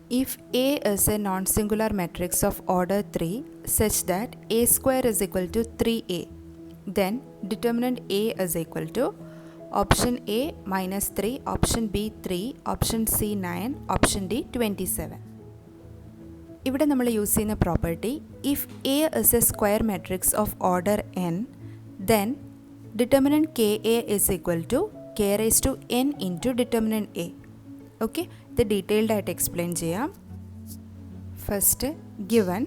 If A is a non-singular matrix of order 3 such that A square is equal to 3A, then determinant A is equal to option A minus 3, option B 3, option C 9, option D 27. ഇവിടെ നമ്മൾ use ചെയ്യുന്ന property if A is a square matrix of order n, then determinant K A is equal to K raise to n into determinant A. Okay, ഇത് detailed ആയിട്ട് explain ചെയ്യാം. First given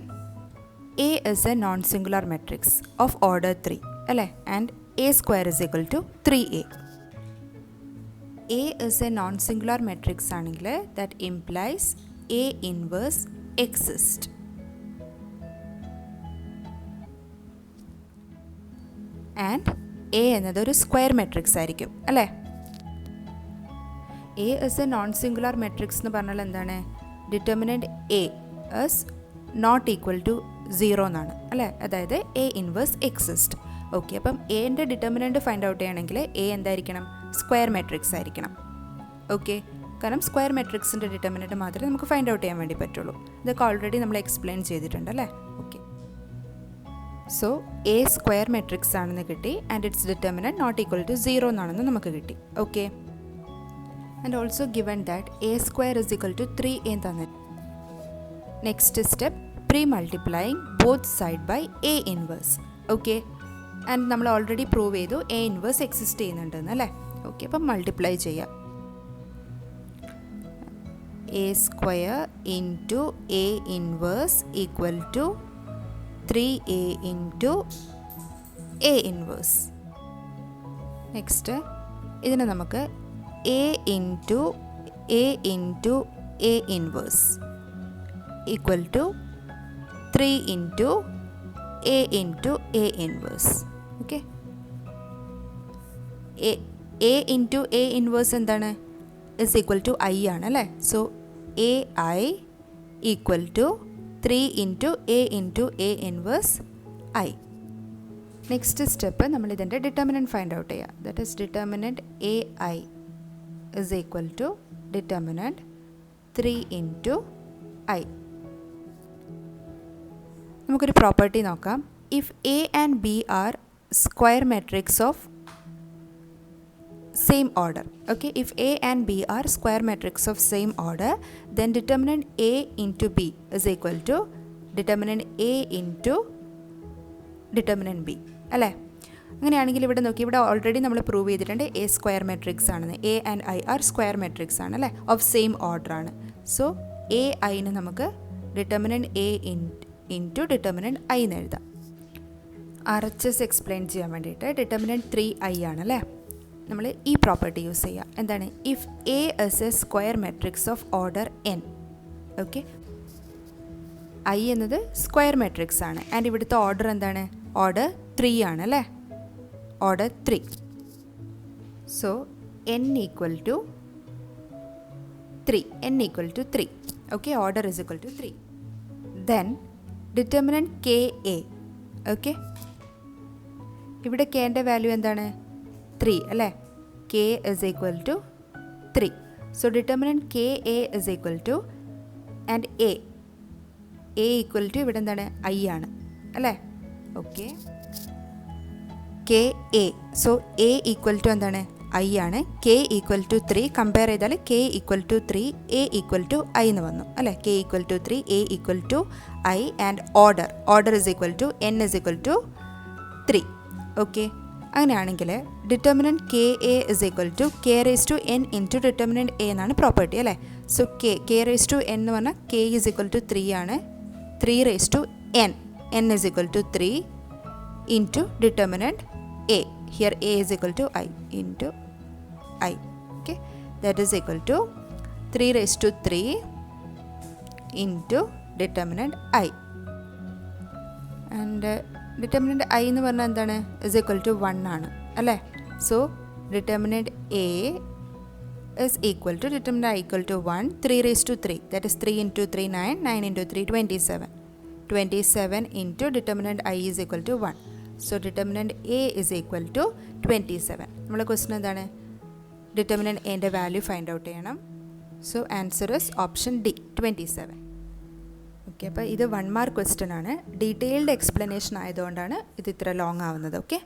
A is a non singular matrix of order 3 അല്ലേ, and A square is equal to 3a. A is a non singular matrix ആണെങ്കിൽ that implies A inverse exist. And A എന്നത് ഒരു square matrix ആയിരിക്കും അല്ലേ. A is a non singular matrix എന്ന് പറഞ്ഞാൽ എന്താണ്, determinant A is not equal to 0 എന്നാണ് അല്ലേ, അതായത് എ ഇൻവേഴ്സ് എക്സിസ്റ്റ്. ഓക്കെ, അപ്പം എൻ്റെ ഡിറ്റർമിനൻറ്റ് ഫൈൻഡ് ഔട്ട് ചെയ്യണമെങ്കിൽ എ എന്തായിരിക്കണം, സ്ക്വയർ മെട്രിക്സ് ആയിരിക്കണം. ഓക്കെ, കാരണം സ്ക്വയർ മെട്രിക്സിൻ്റെ ഡിറ്റർമിനൻറ്റ് മാത്രമേ നമുക്ക് ഫൈൻഡ് ഔട്ട് ചെയ്യാൻ വേണ്ടി പറ്റുള്ളൂ. ഇതൊക്കെ ഓൾറെഡി നമ്മൾ എക്സ്പ്ലെയിൻ ചെയ്തിട്ടുണ്ട് അല്ലേ. Okay, so A square matrix ആണെന്ന് കിട്ടി and it's determinant not equal to 0 എന്നാണെന്ന് നമുക്ക് കിട്ടി. Okay, and also given that A square is equal to 3a തന്നിട്ട് next step pre multiplying both side by A inverse. Okay, and നമ്മൾ already prove ചെയ്തു A inverse exist ചെയ്യുന്നുണ്ടെന്ന് അല്ലേ. Okay, അപ്പം multiply ചെയ്യാം. a square into a inverse equal to 3a into a inverse. Next ഇതിനെ നമുക്ക് a into a inverse equal to 3 into a inverse. Okay, a into a inverse എന്താണ്, is equal to I ആണ് അല്ലേ. സോ AI equal to 3 into a inverse I. Next step നമ്മൾ ഇതിൻ്റെ determinant find out ചെയ്യുക. That is determinant AI is equal to determinant 3 into I. നമുക്കൊരു property നോക്കാം. If A and B are square matrix of same order. Okay, if A and B are square matrix of same order, then determinant A into B is equal to determinant A into determinant B അല്ലേ. അങ്ങനെയാണെങ്കിൽ ഇവിടെ നോക്കി, ഇവിടെ already നമ്മൾ prove ചെയ്തിട്ടുണ്ട് A square matrix ആണെന്ന്. A and I are square matrix ആണ് അല്ലേ, ഓഫ് സെയിം ഓർഡർ ആണ്. സോ എ ഐന് നമുക്ക് determinant A into determinant I എന്ന് എഴുതാം. RHS എക്സ്പ്ലെയിൻ ചെയ്യാൻ വേണ്ടിയിട്ട് ഡിറ്റർമിനൻറ്റ് 3i ആണല്ലേ. നമ്മൾ ഈ പ്രോപ്പർട്ടി യൂസ് ചെയ്യുക. എന്താണ്, if A is a square matrix of order n. Okay, I എന്നത് സ്ക്വയർ മെട്രിക്സ് ആണ് ആൻഡ് ഇവിടുത്തെ ഓർഡർ എന്താണ്, ഓർഡർ 3 ആണ് അല്ലേ, order 3. So n equal to 3. Okay, order is equal to 3. Then determinant K A. Okay, ഇവിടെ കെൻ്റെ value എന്താണ്, 3 അല്ലേ. K is equal to 3. So determinant K A is equal to and A equal to ഇവിടെ എന്താണ്, I ആണ് അല്ലേ. Okay, K A. So A equal to എന്താണ്, I ആണ്. കെ ഈക്വൽ ടു 3 കമ്പയർ ചെയ്താൽ K equal to 3, A equal to I എന്ന് വന്നു അല്ലേ. K equal to 3, A equal to I and order is equal to n is equal to 3. Okay, അങ്ങനെയാണെങ്കിൽ determinant K A is equal to K raise to n into determinant A എന്നാണ് property അല്ലേ. So K raise to n എന്ന് പറഞ്ഞാൽ K is equal to 3 ആണ്. 3 raise to n is equal to 3 into determinant A. Here A is equal to I into I. Okay, that is equal to 3 raise to 3 into determinant I. And determinant I എന്ന് പറഞ്ഞാൽ എന്താണ്, is equal to 1 ആണ് അല്ലേ. So determinant A is equal to determinant I equal to 1, 3 raise to 3, that is 3 into 3 9, 9 into 3 27 into determinant I is equal to 1. So determinant A is equal to 27. നമ്മളെ question എന്താണ്, determinant എൻ്റെ value find out ചെയ്യണം. So answer is option D 27. Okay, അപ്പോൾ ഇത് 1 mark question ആണ്. Detailed explanation ആയതുകൊണ്ടാണ് ഇത് ഇത്ര ലോങ് ആവുന്നത്. ഓക്കെ.